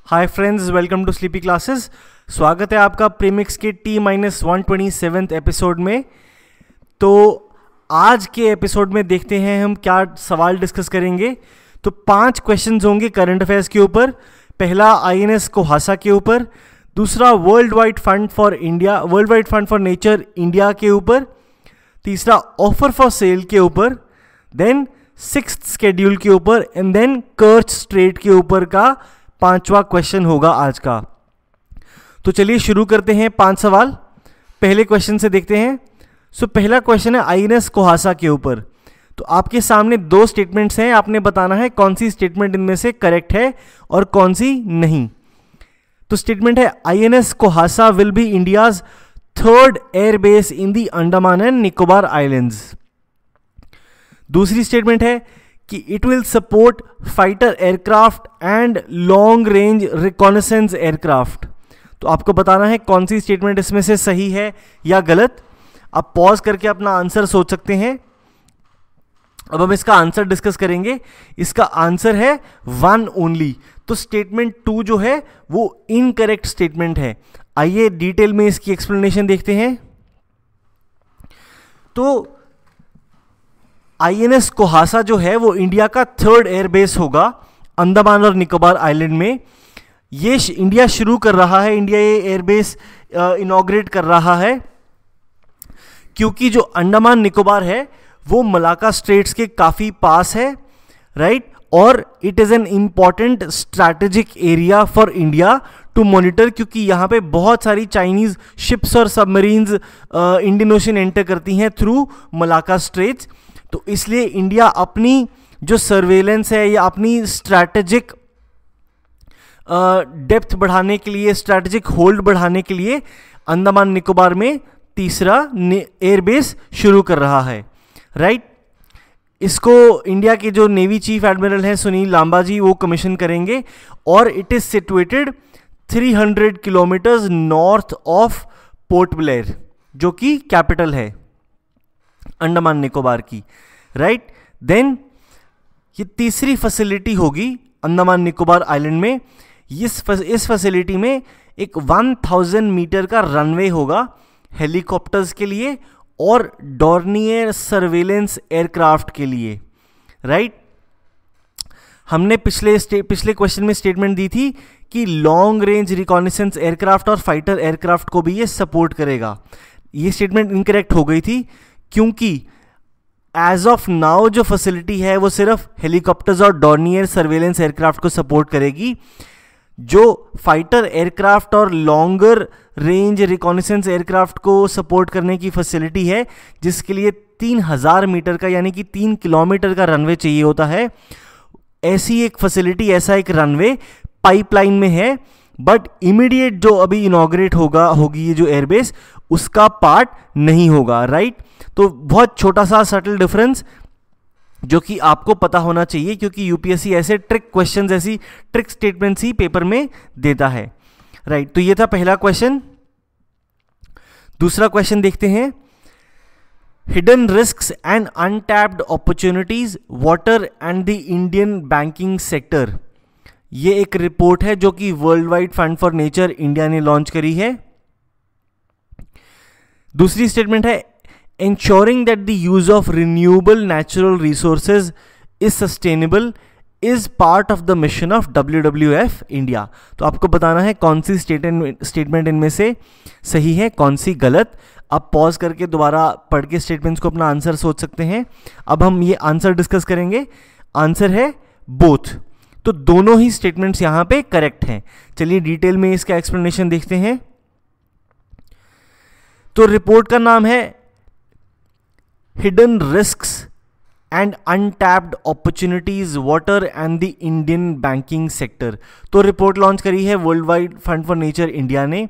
Hi friends, welcome to Sleepy Classes. स्वागत है आपका प्रीमिक्स के T-127 एपिसोड में। तो आज के एपिसोड में देखते हैं हम क्या सवाल डिस्कस करेंगे। तो 5 क्वेश्चंस होंगे करंट अफेयर्स के ऊपर। पहला INS कोहासा के ऊपर, दूसरा world wide fund for nature India के ऊपर, तीसरा ऑफर फॉर सेल के ऊपर, देन 6th शेड्यूल के ऊपर एंड देन कर्च स्ट्रेट के ऊपर का 5वां क्वेश्चन होगा आज का। तो चलिए शुरू करते हैं 5 सवाल। पहले क्वेश्चन से देखते हैं। पहला क्वेश्चन है INS कोहासा के ऊपर। तो आपके सामने 2 स्टेटमेंट्स हैं, आपने बताना है कौन सी स्टेटमेंट इनमें से करेक्ट है और कौन सी नहीं। तो स्टेटमेंट है INS Kohassa will be India's 3rd airbase in the Andaman and Nicobar islands. दूसरी स्टेटमेंट है कि it will support fighter aircraft and long range reconnaissance aircraft. तो आपको बताना है कौन सी स्टेटमेंट इसमें से सही है या गलत। आप पॉज करके अपना आंसर सोच सकते हैं। अब हम इसका आंसर डिस्कस करेंगे। इसका आंसर है 1 ओनली। तो स्टेटमेंट 2 जो है वो इनकरेक्ट स्टेटमेंट है। आइए डिटेल में इसकी एक्सप्लेनेशन देखते हैं। तो INS कोहासा जो है वो इंडिया का 3rd एयरबेस होगा अंडमान और निकोबार आइलैंड में। ये इंडिया शुरू कर रहा है, इंडिया ये एयरबेस इनॉग्रेट कर रहा है क्योंकि जो अंडमान निकोबार है वो मलाका स्ट्रेट्स के काफ़ी पास है, राइट। और it is an important strategic area for India to monitor, क्योंकि यहाँ पे बहुत सारी चाइनीज़ शिप्स और सबमरीन्स इंडियन ओशन एंटर करती हैं थ्रू मलाका स्ट्रेट्स। तो इसलिए इंडिया अपनी जो सर्वेलेंस है या अपनी स्ट्रैटेजिक डेप्थ बढ़ाने के लिए, स्ट्रैटेजिक होल्ड बढ़ाने के लिए अंडमान निकोबार में तीसरा एयरबेस शुरू कर रहा है, राइट। इसको इंडिया के जो नेवी चीफ एडमिरल हैं सुनील लांबा जी वो कमीशन करेंगे और it is situated 300 kilometres north of port Blair जो कि कैपिटल है अंडमान निकोबार की, राइट। देन ये तीसरी फैसिलिटी होगी अंडमान निकोबार आइलैंड में। इस फैसिलिटी में एक 1000 मीटर का रनवे होगा हेलीकॉप्टर्स के लिए और डॉर्नियर सर्वेलेंस एयरक्राफ्ट के लिए, राइट। हमने पिछले क्वेश्चन में स्टेटमेंट दी थी कि लॉन्ग रेंज रिकॉनेसेंस एयरक्राफ्ट और फाइटर एयरक्राफ्ट को भी ये सपोर्ट करेगा। ये स्टेटमेंट इनकरेक्ट हो गई थी क्योंकि एज ऑफ नाउ जो फैसिलिटी है वो सिर्फ हेलीकॉप्टर्स और डॉर्नियर सर्वेलेंस एयरक्राफ्ट को सपोर्ट करेगी। जो फाइटर एयरक्राफ्ट और लॉन्गर रेंज रिकॉनेसेंस एयरक्राफ्ट को सपोर्ट करने की फैसिलिटी है, जिसके लिए 3000 मीटर का यानी कि 3 किलोमीटर का रनवे चाहिए होता है, ऐसी एक फैसिलिटी, ऐसा एक रनवे पाइपलाइन में है। बट इमीडिएट जो अभी इनॉग्रेट होगी ये जो एयरबेस, उसका पार्ट नहीं होगा, राइट। तो बहुत छोटा सा सटल डिफरेंस जो कि आपको पता होना चाहिए, क्योंकि यूपीएससी ऐसे ट्रिक क्वेश्चंस, ऐसी ट्रिक स्टेटमेंट्स ही पेपर में देता है, राइट। तो ये था पहला क्वेश्चन। दूसरा क्वेश्चन देखते हैं। Hidden risks and untapped opportunities water and the Indian banking sector. ये एक रिपोर्ट है जो कि world wide fund for nature India ने लॉन्च करी है। दूसरी स्टेटमेंट है ensuring that the use of renewable natural resources is sustainable is part of the mission of WWF India। तो आपको बताना है कौन सी स्टेटमेंट इनमें से सही है, कौन सी गलत। आप पॉज करके दोबारा पढ़ के स्टेटमेंट्स को अपना आंसर सोच सकते हैं। अब हम ये आंसर डिस्कस करेंगे। आंसर है बोथ। तो दोनों ही स्टेटमेंट्स यहां पे करेक्ट हैं। चलिए डिटेल में इसका एक्सप्लेनेशन देखते हैं। तो रिपोर्ट का नाम है hidden risks and untapped opportunities water and the Indian banking sector. तो रिपोर्ट लॉन्च करी है world wide fund for nature India ने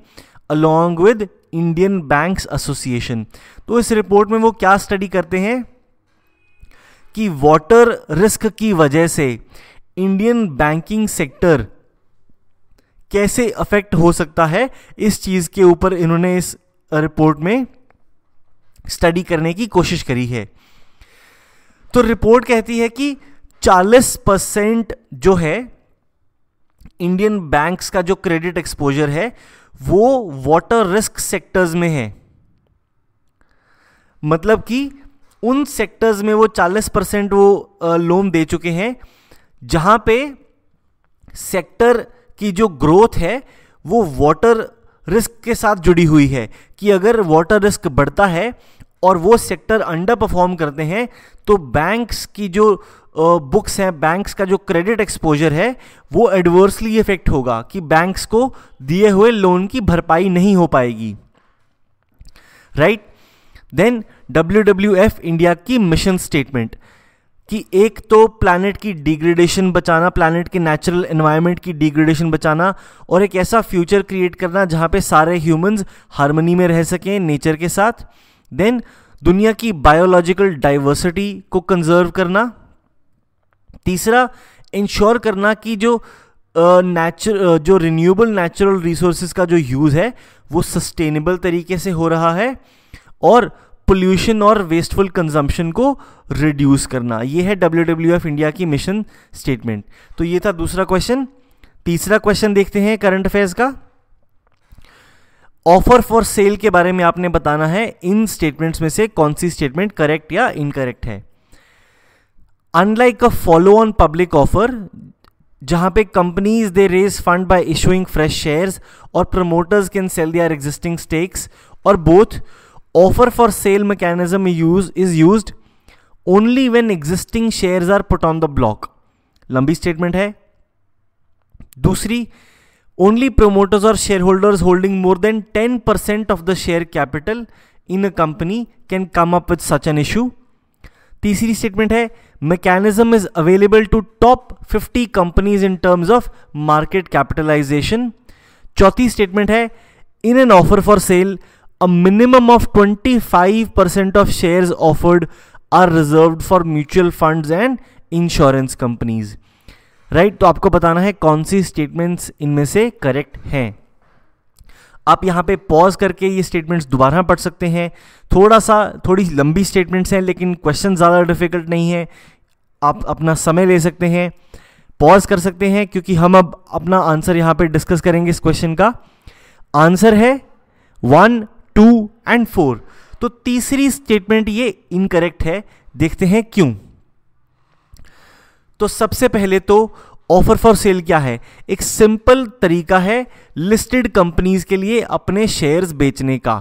along with Indian banks association. तो इस रिपोर्ट में वो क्या स्टडी करते हैं कि वाटर रिस्क की वजह से इंडियन बैंकिंग सेक्टर कैसे अफेक्ट हो सकता है, इस चीज के ऊपर इन्होंने इस रिपोर्ट में स्टडी करने की कोशिश करी है। तो रिपोर्ट कहती है कि 40% जो है इंडियन बैंक्स का जो क्रेडिट एक्सपोजर है वो वाटर रिस्क सेक्टर्स में है, मतलब कि उन सेक्टर्स में वो 40% वो लोन दे चुके हैं जहां पे सेक्टर की जो ग्रोथ है वो वाटर रिस्क के साथ जुड़ी हुई है, कि अगर वाटर रिस्क बढ़ता है और वो सेक्टर अंडर परफॉर्म करते हैं तो बैंक्स की जो बुक्स हैं, बैंक्स का जो क्रेडिट एक्सपोजर है वो एडवर्सली इफेक्ट होगा, कि बैंक्स को दिए हुए लोन की भरपाई नहीं हो पाएगी, राइट। देन WWF इंडिया की मिशन स्टेटमेंट, कि एक तो प्लैनेट की डिग्रेडेशन बचाना, प्लैनेट के नेचुरल एनवायरनमेंट की डिग्रेडेशन बचाना, और एक ऐसा फ्यूचर क्रिएट करना जहां पे सारे ह्यूमंस हार्मनी में रह सकें नेचर के साथ। देन दुनिया की बायोलॉजिकल डाइवर्सिटी को कंजर्व करना। तीसरा, इंश्योर करना कि जो रिन्यूएबल नेचुरल रिसोर्सेज का जो यूज है वो सस्टेनेबल तरीके से हो रहा है, और पोल्यूशन और वेस्टफुल कंजम्पशन को रिड्यूस करना। ये है WWF इंडिया की मिशन स्टेटमेंट। तो ये था दूसरा क्वेश्चन। तीसरा क्वेश्चन देखते हैं करंट अफेयर्स का। ऑफर फॉर सेल के बारे में आपने बताना है इन स्टेटमेंट्स में से कौन सी स्टेटमेंट करेक्ट या इनकरेक्ट है। Unlike a follow on public offer, जहां पे companies they raise fund by issuing fresh shares और promoters can sell their existing stakes, और both offer for sale mechanism is used only when existing shares are put on the block। लंबी statement है। दूसरी, only promoters or shareholders holding more than 10% of the share capital in a company can come up with such an issue। तीसरी statement है, mechanism is available to top 50 companies in terms of market capitalization। चौथी statement है, in an offer for sale a minimum of 25% of shares offered are reserved for mutual funds and insurance companies। Right, तो आपको बताना है कौन सी statements इनमें से correct हैं। आप यहां पे पॉज करके ये स्टेटमेंट्स दोबारा पढ़ सकते हैं। थोड़ी लंबी स्टेटमेंट्स हैं लेकिन क्वेश्चन ज़्यादा डिफिकल्ट नहीं है। आप अपना समय ले सकते हैं, पॉज कर सकते हैं, क्योंकि हम अब अपना आंसर यहां पे डिस्कस करेंगे। इस क्वेश्चन का आंसर है 1, 2 एंड 4। तो तीसरी स्टेटमेंट ये इनकरेक्ट है। देखते हैं क्यों। तो सबसे पहले तो ऑफर फॉर सेल क्या है? एक सिंपल तरीका है लिस्टेड कंपनीज के लिए अपने शेयर्स बेचने का।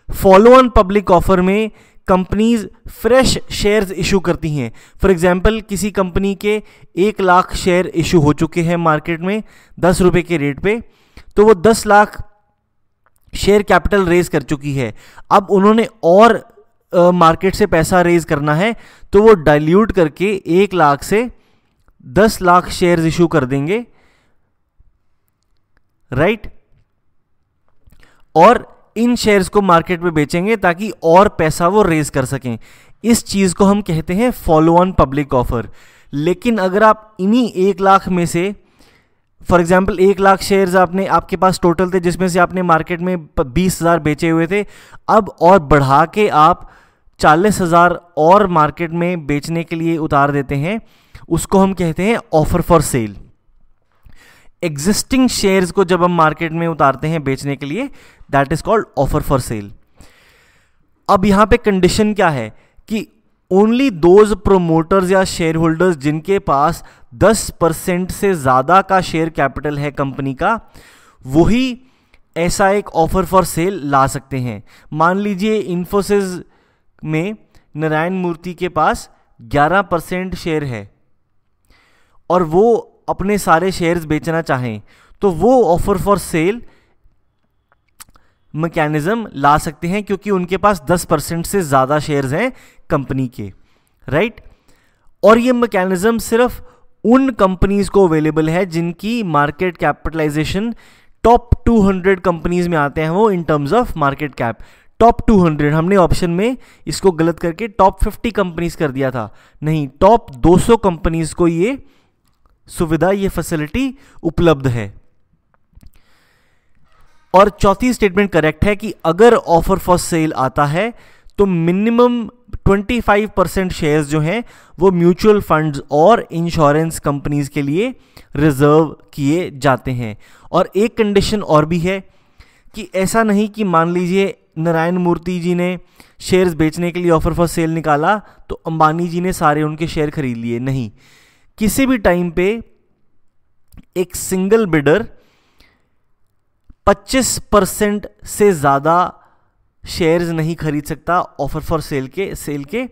फॉलो ऑन पब्लिक ऑफर में कंपनीज फ्रेश शेयर्स इशू करती हैं। फॉर एग्जांपल, किसी कंपनी के 1 लाख शेयर इशू हो चुके हैं मार्केट में 10 रुपए के रेट पे, तो वो 10 लाख शेयर कैपिटल रेज कर चुकी है। अब उन्होंने और मार्केट से पैसा रेज करना है, तो वो डाइल्यूट करके 1 लाख से 10 लाख शेयर्स इशू कर देंगे, राइट। और इन शेयर्स को मार्केट में बेचेंगे ताकि और पैसा वो रेज कर सकें। इस चीज को हम कहते हैं फॉलो ऑन पब्लिक ऑफर। लेकिन अगर आप इन्हीं 1 लाख में से, फॉर एग्जाम्पल 1 लाख शेयर्स आपके पास टोटल थे, जिसमें से आपने मार्केट में 20,000 बेचे हुए थे, अब और बढ़ा के आप 40,000 और मार्केट में बेचने के लिए उतार देते हैं, उसको हम कहते हैं offer for sale. Existing shares को जब हम मार्केट में उतारते हैं बेचने के लिए, that is called offer for sale. अब यहां पे कंडीशन क्या है कि ओनली दोज प्रोमोटर्स या शेयर होल्डर्स जिनके पास 10% से ज़्यादा का शेयर कैपिटल है कंपनी का, वही ऐसा एक ऑफर फॉर सेल ला सकते हैं। मान लीजिए इन्फोसिस में नारायण मूर्ति के पास 11% शेयर है और वो अपने सारे शेयर्स बेचना चाहें, तो वो ऑफर फॉर सेल मैकेनिज्म ला सकते हैं, क्योंकि उनके पास 10% से ज़्यादा शेयर्स हैं कंपनी के, राइट। और ये मैकेनिज्म सिर्फ उन कंपनीज को अवेलेबल है जिनकी मार्केट कैपिटलाइजेशन टॉप 200 कंपनीज में आते हैं वो, in terms of market cap. Top 200, हमने ऑप्शन में इसको गलत करके टॉप 50 कंपनीज कर दिया था, नहीं, टॉप 200 कंपनीज को ये सुविधा, ये फैसिलिटी उपलब्ध है। और चौथी स्टेटमेंट करेक्ट है कि अगर ऑफर फॉर सेल आता है तो मिनिमम 25% शेयर्स जो हैं वो म्यूचुअल फंड्स और इंश्योरेंस कंपनीज के लिए रिजर्व किए जाते हैं। और एक कंडीशन और भी है कि ऐसा नहीं कि मान लीजिए नारायण मूर्ति जी ने शेयर्स बेचने के लिए ऑफर फॉर सेल निकाला तो अंबानी जी ने सारे उनके शेयर खरीद लिए, नहीं। किसी भी टाइम पे एक सिंगल बिडर 25% से ज़्यादा शेयर्स नहीं खरीद सकता ऑफर फॉर सेल के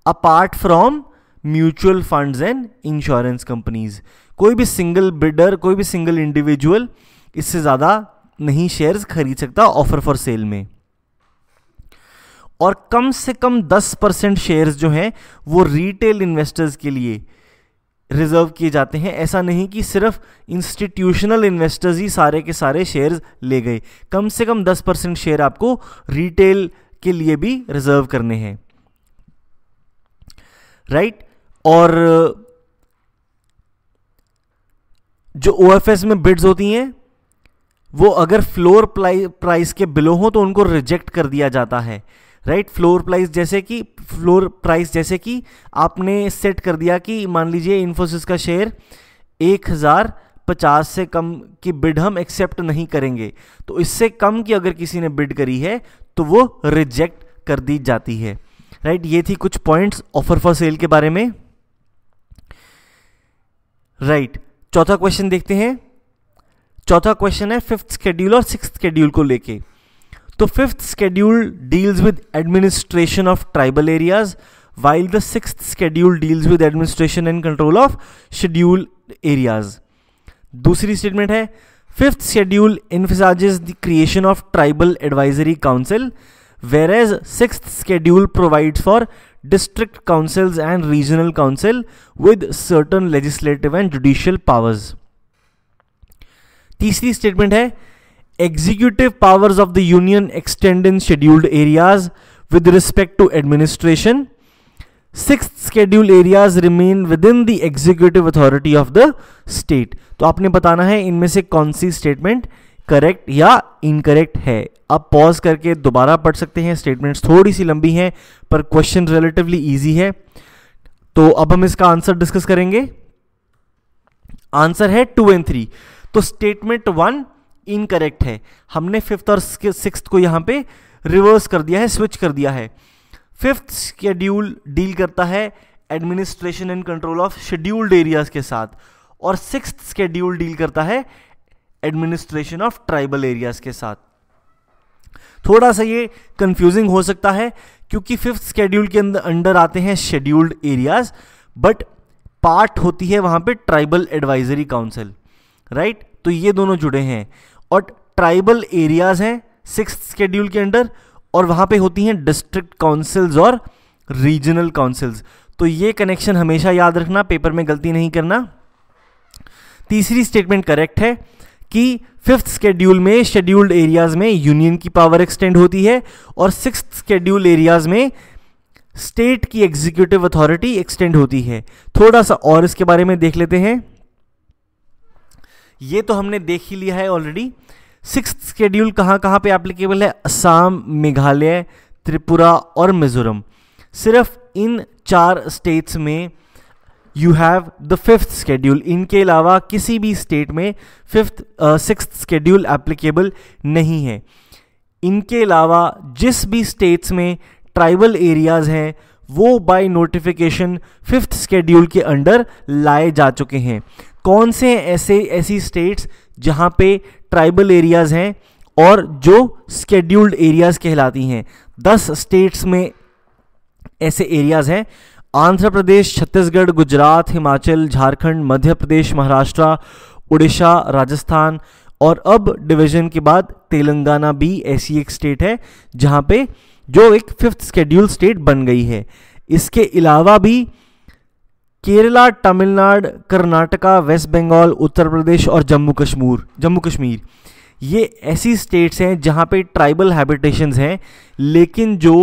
apart from mutual funds and insurance companies. कोई भी सिंगल बिडर, कोई भी सिंगल इंडिविजुअल इससे ज़्यादा नहीं शेयर्स खरीद सकता ऑफर फॉर सेल में। और कम से कम 10% शेयर्स जो हैं वो रिटेल इन्वेस्टर्स के लिए रिजर्व किए जाते हैं। ऐसा नहीं कि सिर्फ इंस्टीट्यूशनल इन्वेस्टर्स ही सारे के सारे शेयर्स ले गए, कम से कम 10% शेयर आपको रिटेल के लिए भी रिजर्व करने हैं, राइट। और जो ओएफएस में बिड्स होती हैं वो अगर फ्लोर प्राइस के बिलो हो तो उनको रिजेक्ट कर दिया जाता है, राइट। फ्लोर प्राइस जैसे कि आपने सेट कर दिया कि मान लीजिए इन्फोसिस का शेयर 1050 से कम की बिड हम एक्सेप्ट नहीं करेंगे, तो इससे कम की अगर किसी ने बिड करी है तो वो रिजेक्ट कर दी जाती है, राइट। ये थी कुछ पॉइंट्स ऑफर फॉर सेल के बारे में, राइट। चौथा क्वेश्चन देखते हैं। चौथा क्वेश्चन है फिफ्थ शेड्यूल और सिक्स्थ शेड्यूल को लेके। तो fifth schedule deals with administration of tribal areas while the sixth schedule deals with administration and control of scheduled areas. दूसरी स्टेटमेंट है fifth schedule envisages the creation of tribal advisory council whereas sixth schedule provides for district councils and regional council with certain legislative and judicial powers. तीसरी statement है executive powers of the union extend in scheduled areas with respect to administration. Sixth schedule areas remain within the executive authority of the state. तो आपने बताना है इनमें से कौन सी स्टेटमेंट करेक्ट या इनकरेक्ट है। आप पॉज करके दोबारा पढ़ सकते हैं, स्टेटमेंट्स थोड़ी सी लंबी हैं पर क्वेश्चन रिलेटिवली इजी है। तो अब हम इसका आंसर डिस्कस करेंगे। आंसर है 2 और 3। तो स्टेटमेंट 1 इनकरेक्ट है, हमने फिफ्थ और सिक्स्थ को यहां पे रिवर्स कर दिया है, स्विच कर दिया है। फिफ्थ शेड्यूल डील करता है administration and control of scheduled areas के साथ और सिक्स्थ शेड्यूल डील करता है एडमिनिस्ट्रेशन ऑफ ट्राइबल एरियाज के साथ। थोड़ा सा ये कंफ्यूजिंग हो सकता है क्योंकि फिफ्थ शेड्यूल के अंडर आते हैं शेड्यूल्ड एरियाज बट पार्ट होती है वहां पे ट्राइबल एडवाइजरी काउंसिल, राइट। तो ये दोनों जुड़े हैं और ट्राइबल एरियाज हैं सिक्स्थ शेड्यूल के अंडर और वहां पे होती हैं डिस्ट्रिक्ट काउंसिल्स और रीजनल काउंसिल्स। तो ये कनेक्शन हमेशा याद रखना, पेपर में गलती नहीं करना। तीसरी स्टेटमेंट करेक्ट है कि फिफ्थ शेड्यूल में शेड्यूल्ड एरियाज में यूनियन की पावर एक्सटेंड होती है और सिक्स्थ शेड्यूल एरियाज में स्टेट की एग्जीक्यूटिव अथॉरिटी एक्सटेंड होती है। थोड़ा सा और इसके बारे में देख लेते हैं। ये तो हमने देख ही लिया है ऑलरेडी। सिक्स्थ शेड्यूल कहाँ कहाँ पे एप्लीकेबल है? असम, मेघालय, त्रिपुरा और मिजोरम। सिर्फ इन 4 स्टेट्स में you have the fifth schedule. इनके अलावा किसी भी स्टेट में सिक्स्थ शेड्यूल एप्लीकेबल नहीं है। इनके अलावा जिस भी स्टेट्स में ट्राइबल एरियाज हैं वो बाय नोटिफिकेशन फिफ्थ शेड्यूल के अंडर लाए जा चुके हैं। कौन से ऐसी स्टेट्स जहां पे ट्राइबल एरियाज हैं और जो शेड्यूल्ड एरियाज कहलाती हैं? 10 स्टेट्स में ऐसे एरियाज हैं। आंध्र प्रदेश, छत्तीसगढ़, गुजरात, हिमाचल, झारखंड, मध्य प्रदेश, महाराष्ट्र, उड़ीसा, राजस्थान और अब डिवीजन के बाद तेलंगाना भी ऐसी एक स्टेट है जहां पे जो एक फिफ्थ शेड्यूल स्टेट बन गई है। इसके अलावा भी केरला, तमिलनाडु, कर्नाटका, वेस्ट बंगाल, उत्तर प्रदेश और जम्मू कश्मीर ये ऐसी स्टेट्स हैं जहां पे ट्राइबल हैबिटेशंस हैं लेकिन जो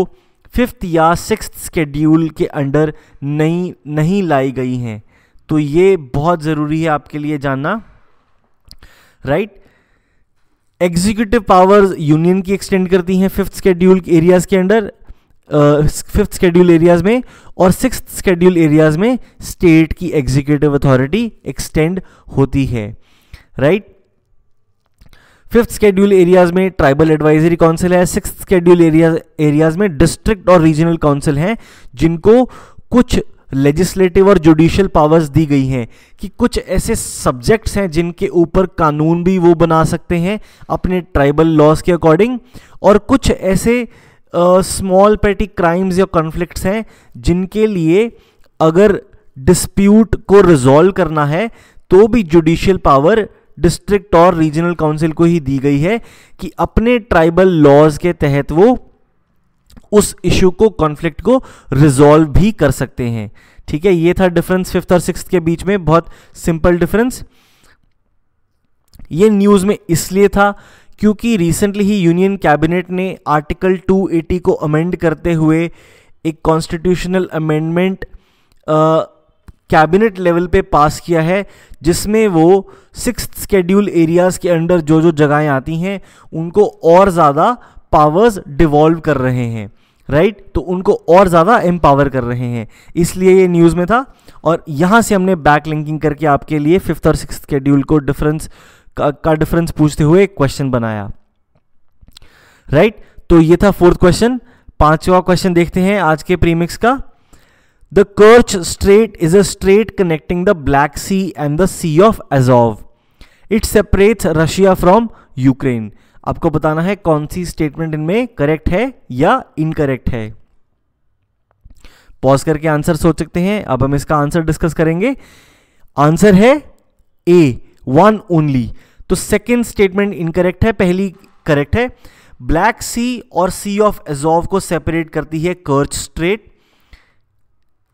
फिफ्थ या सिक्स्थ शेड्यूल के अंडर नहीं लाई गई हैं। तो ये बहुत ज़रूरी है आपके लिए जानना, राइट। एग्जीक्यूटिव पावर्स यूनियन की एक्सटेंड करती हैं फिफ्थ शेड्यूल एरियाज के अंडर। फिफ्थ शेड्यूल एरियाज में, और सिक्स्थ शेड्यूल एरियाज में स्टेट की एग्जीक्यूटिव अथॉरिटी एक्सटेंड होती है, राइट। फिफ्थ शेड्यूल एरियाज में ट्राइबल एडवाइजरी काउंसिल है, सिक्स्थ शेड्यूल एरियाज में डिस्ट्रिक्ट और रीजनल काउंसिल हैं, जिनको कुछ लेजिस्लेटिव और जुडिशियल पावर्स दी गई हैं कि कुछ ऐसे सब्जेक्ट्स हैं जिनके ऊपर कानून भी वो बना सकते हैं अपने ट्राइबल लॉज के अकॉर्डिंग, और कुछ ऐसे स्मॉल पेटी क्राइम्स या कॉन्फ्लिक्ट्स हैं जिनके लिए अगर डिस्प्यूट को रिजॉल्व करना है तो भी जुडिशियल पावर डिस्ट्रिक्ट और रीजनल काउंसिल को ही दी गई है कि अपने ट्राइबल लॉज के तहत वो उस इशू को, कॉन्फ्लिक्ट को रिजॉल्व भी कर सकते हैं, ठीक है। ये था डिफरेंस फिफ्थ और सिक्स्थ के बीच में, बहुत सिंपल डिफरेंस। ये न्यूज में इसलिए था क्योंकि रिसेंटली ही यूनियन कैबिनेट ने आर्टिकल 280 को अमेंड करते हुए एक कॉन्स्टिट्यूशनल अमेंडमेंट कैबिनेट लेवल पे पास किया है, जिसमें वो सिक्स्थ शेड्यूल एरियाज के अंडर जो जो जगहें आती हैं उनको और ज़्यादा पावर्स डिवॉल्व कर रहे हैं, राइट। तो उनको और ज़्यादा एम्पावर कर रहे हैं, इसलिए ये न्यूज़ में था। और यहाँ से हमने बैक लिंकिंग करके आपके लिए फिफ्थ और सिक्स्थ शेड्यूल को डिफरेंस का डिफरेंस पूछते हुए एक क्वेश्चन बनाया, राइट। तो ये था फोर्थ क्वेश्चन। पांचवा क्वेश्चन देखते हैं आज के प्रीमिक्स का। The Kerch Strait is a strait connecting the Black Sea and the Sea of Azov. It separates Russia from Ukraine. आपको बताना है कौन सी स्टेटमेंट इनमें करेक्ट है या इनकरेक्ट है। पॉज करके आंसर सोच सकते हैं। अब हम इसका आंसर डिस्कस करेंगे। आंसर है ए, वन ओनली। तो सेकेंड स्टेटमेंट इनकरेक्ट है, पहली करेक्ट है। ब्लैक सी और सी ऑफ अजोव को सेपरेट करती है कर्च स्ट्रेट।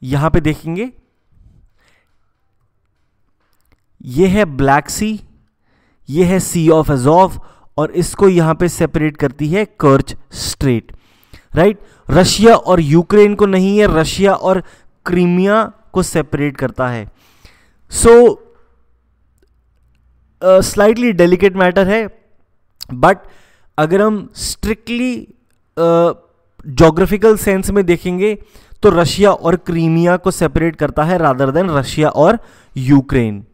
यहां पे देखेंगे, यह है ब्लैक सी, यह है सी ऑफ अजोव, और इसको यहां पे सेपरेट करती है कर्च स्ट्रेट, राइट। रशिया और यूक्रेन को नहीं है, रशिया और क्रीमिया को सेपरेट करता है। सो स्लाइटली डेलिकेट मैटर है, बट अगर हम स्ट्रिक्टली ज्योग्राफिकल सेंस में देखेंगे तो रशिया और क्रीमिया को सेपरेट करता है रादर देन रशिया और यूक्रेन,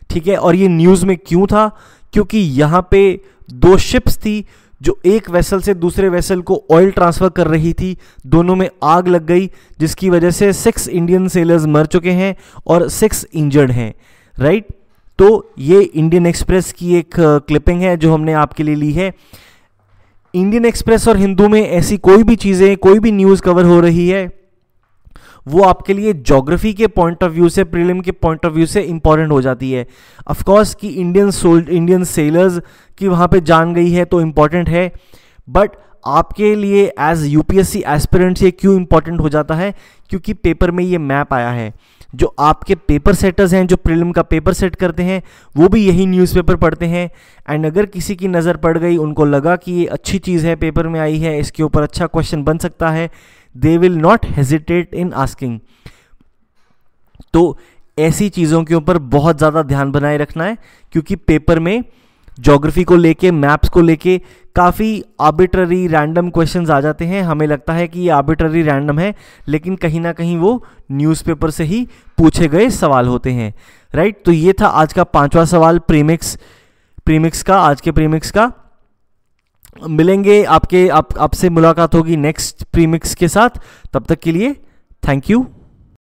ठीक है। और ये न्यूज़ में क्यों था? क्योंकि यहां पे दो शिप्स थी जो एक वेसल से दूसरे वेसल को ऑयल ट्रांसफर कर रही थी, दोनों में आग लग गई, जिसकी वजह से 6 इंडियन सेलर्स मर चुके हैं और 6 इंजर्ड हैं, राइट। तो ये इंडियन एक्सप्रेस की एक क्लिपिंग है जो हमने आपके लिए ली है। इंडियन एक्सप्रेस और हिंदू में ऐसी कोई भी चीज़ें, कोई भी न्यूज़ कवर हो रही है, वो आपके लिए ज्योग्राफी के पॉइंट ऑफ व्यू से, प्रीलिम के पॉइंट ऑफ व्यू से इंपॉर्टेंट हो जाती है। ऑफ कोर्स कि इंडियन सेलर्स की वहाँ पे जान गई है तो इंपॉर्टेंट है, बट आपके लिए एज यूपीएससी एस्पिरेंट्स ये क्यों इंपॉर्टेंट हो जाता है? क्योंकि पेपर में ये मैप आया है। जो आपके पेपर सेटर्स हैं, जो प्रीलिम का पेपर सेट करते हैं, वो भी यही न्यूज़पेपर पढ़ते हैं। एंड अगर किसी की नज़र पड़ गई, उनको लगा कि ये अच्छी चीज़ है, पेपर में आई है, इसके ऊपर अच्छा क्वेश्चन बन सकता है, they will not hesitate in asking. तो ऐसी चीज़ों के ऊपर बहुत ज़्यादा ध्यान बनाए रखना है, क्योंकि पेपर में ज्योग्राफी को लेके, मैप्स को लेके काफ़ी आर्बिट्ररी रैंडम क्वेश्चंस आ जाते हैं। हमें लगता है कि ये आर्बिट्ररी रैंडम है, लेकिन कहीं ना कहीं वो न्यूज़पेपर से ही पूछे गए सवाल होते हैं, राइट। तो ये था आज का 5वां सवाल प्रीमिक्स का, आज के प्रीमिक्स का। मिलेंगे आपसे मुलाकात होगी नेक्स्ट प्रीमिक्स के साथ। तब तक के लिए थैंक यू।